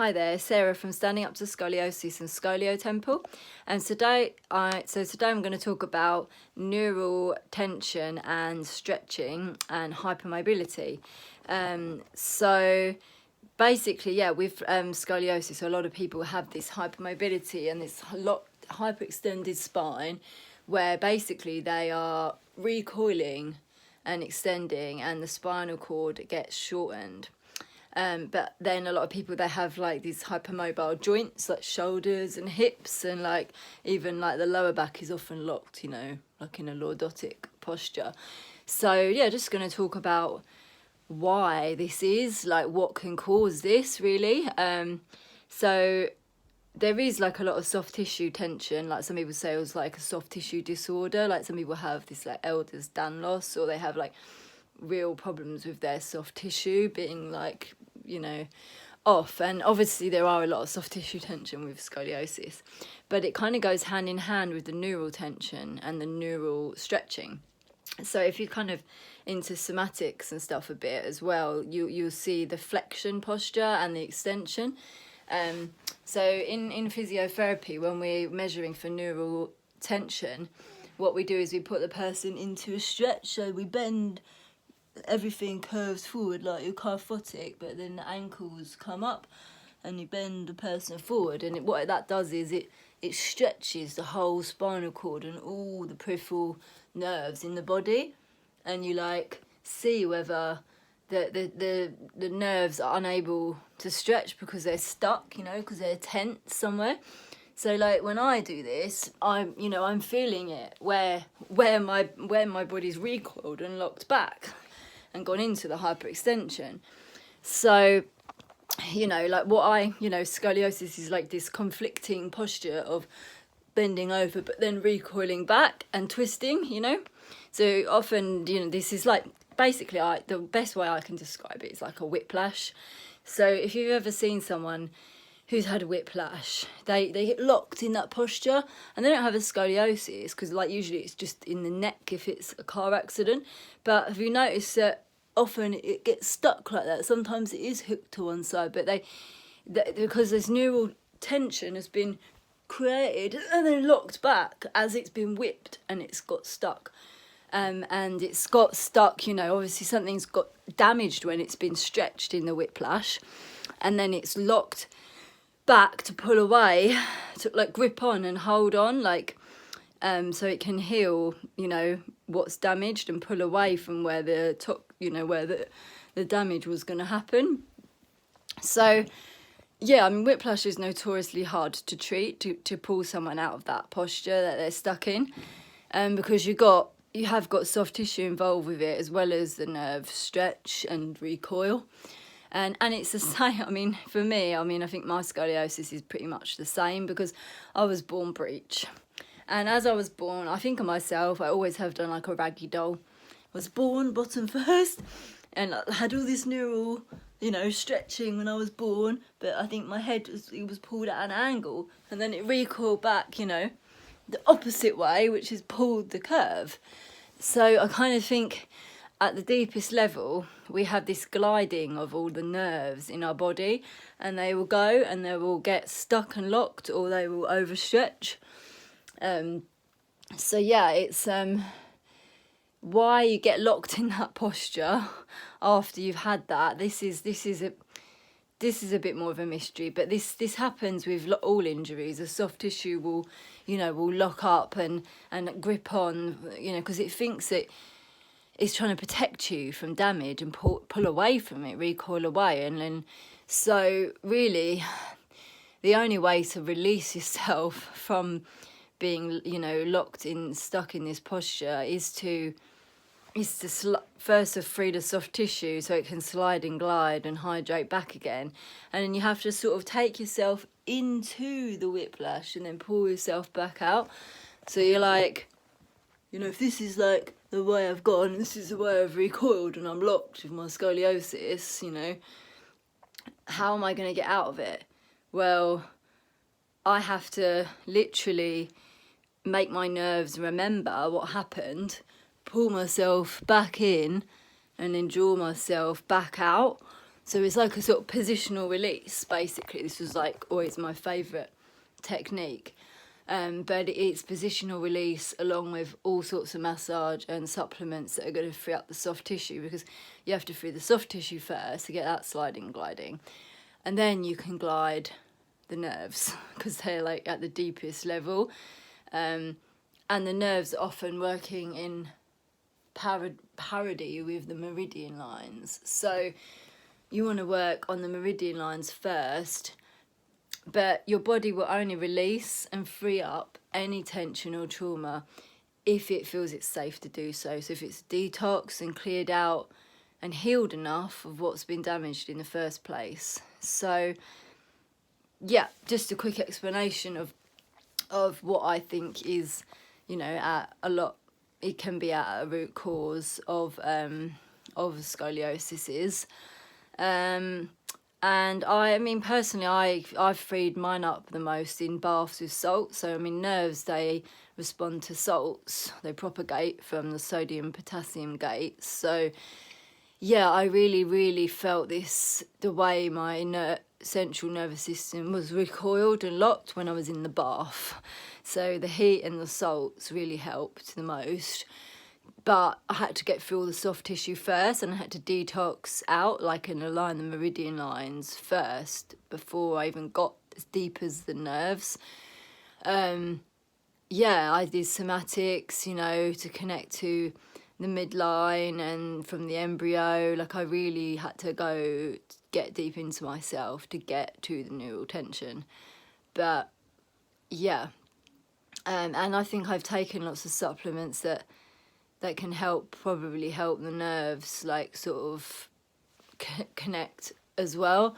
Hi there, Sarah from Standing Up to Scoliosis and Scoliotemple, and today I'm going to talk about neural tension and stretching and hypermobility. So basically, yeah, with scoliosis, a lot of people have this hypermobility and this hyperextended spine, where basically they are recoiling and extending, and the spinal cord gets shortened. But then a lot of people, they have like these hypermobile joints like shoulders and hips, and like even like the lower back is often locked, you know, like in a lordotic posture. So yeah, just going to talk about why this is, like what can cause this really. So there is like a lot of soft tissue tension, like some people say it was like a soft tissue disorder, like some people have this like Ehlers-Danlos, or they have like real problems with their soft tissue being like, you know, off. And obviously there are a lot of soft tissue tension with scoliosis, but it kind of goes hand in hand with the neural tension and the neural stretching. So if you're kind of into somatics and stuff a bit as well, you'll see the flexion posture and the extension. So in physiotherapy, when we're measuring for neural tension, what we do is we put the person into a stretch, so we bend, everything curves forward like you're kyphotic, but then the ankles come up and you bend the person forward, and what that does is it stretches the whole spinal cord and all the peripheral nerves in the body, and you like see whether the nerves are unable to stretch because they're stuck, you know, because they're tense somewhere. So like when I do this, I'm feeling it where my body's recoiled and locked back and gone into the hyperextension. So, you know, like scoliosis is like this conflicting posture of bending over but then recoiling back and twisting, you know. So often, you know, this is like basically the best way I can describe it is like a whiplash. So if you've ever seen someone who's had a whiplash, they get locked in that posture, and they don't have a scoliosis because like usually it's just in the neck if it's a car accident. But have you noticed that often it gets stuck like that? Sometimes it is hooked to one side, but because this neural tension has been created and then locked back as it's been whipped, and it's got stuck. And it's got stuck, you know, obviously something's got damaged when it's been stretched in the whiplash, and then it's locked back to pull away, to like grip on and hold on, like so it can heal, you know, what's damaged and pull away from where the top, you know, where the damage was going to happen. So yeah, I mean, whiplash is notoriously hard to treat, to pull someone out of that posture that they're stuck in, because you have got soft tissue involved with it, as well as the nerve stretch and recoil. And it's the same. I mean, for me, I think my scoliosis is pretty much the same because I was born breech. And as I was born, I think of myself, I always have done like a raggy doll. I was born bottom first, and I had all this neural, you know, stretching when I was born, but I think my head was pulled at an angle, and then it recoiled back, you know, the opposite way, which is pulled the curve. So I kind of think at the deepest level, we have this gliding of all the nerves in our body, and they will go and they will get stuck and locked, or they will overstretch. So yeah, it's why you get locked in that posture after you've had that. This is a bit more of a mystery, but this happens with all injuries. The soft tissue will lock up and grip on, you know, because it thinks that it's trying to protect you from damage and pull away from it, recoil away. And then, so really, the only way to release yourself from being, you know, stuck in this posture is to first to free the soft tissue so it can slide and glide and hydrate back again. And then you have to sort of take yourself into the whiplash and then pull yourself back out. So you're like, you know, if this is like the way I've gone, this is the way I've recoiled, and I'm locked with my scoliosis, you know, how am I going to get out of it? Well, I have to literally make my nerves remember what happened, pull myself back in, and then draw myself back out. So it's like a sort of positional release, basically. This was like always my favourite technique. But it's positional release along with all sorts of massage and supplements that are going to free up the soft tissue, because you have to free the soft tissue first to get that sliding, gliding. And then you can glide the nerves, because they're like at the deepest level. And the nerves are often working in parity with the meridian lines. So you want to work on the meridian lines first, but your body will only release and free up any tension or trauma if it feels it's safe to do so. So if it's detoxed and cleared out and healed enough of what's been damaged in the first place. So yeah, just a quick explanation of what I think is, you know, at a lot, it can be at a root cause of scoliosis is. And I mean, personally, I've freed mine up the most in baths with salt. So, I mean, nerves, they respond to salts. They propagate from the sodium-potassium gates. So, yeah, I really, really felt this, the way my central nervous system was recoiled and locked when I was in the bath. So the heat and the salts really helped the most. But I had to get through all the soft tissue first, and I had to detox out, like, and align the meridian lines first before I even got as deep as the nerves. Yeah, I did somatics, you know, to connect to the midline and from the embryo. Like, I really had to go get deep into myself to get to the neural tension. But yeah, and I think I've taken lots of supplements that can probably help the nerves, like, sort of connect as well.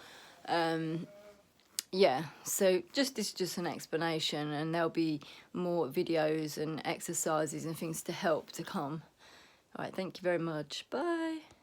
Yeah, so this is just an explanation, and there'll be more videos and exercises and things to help to come. All right, thank you very much. Bye.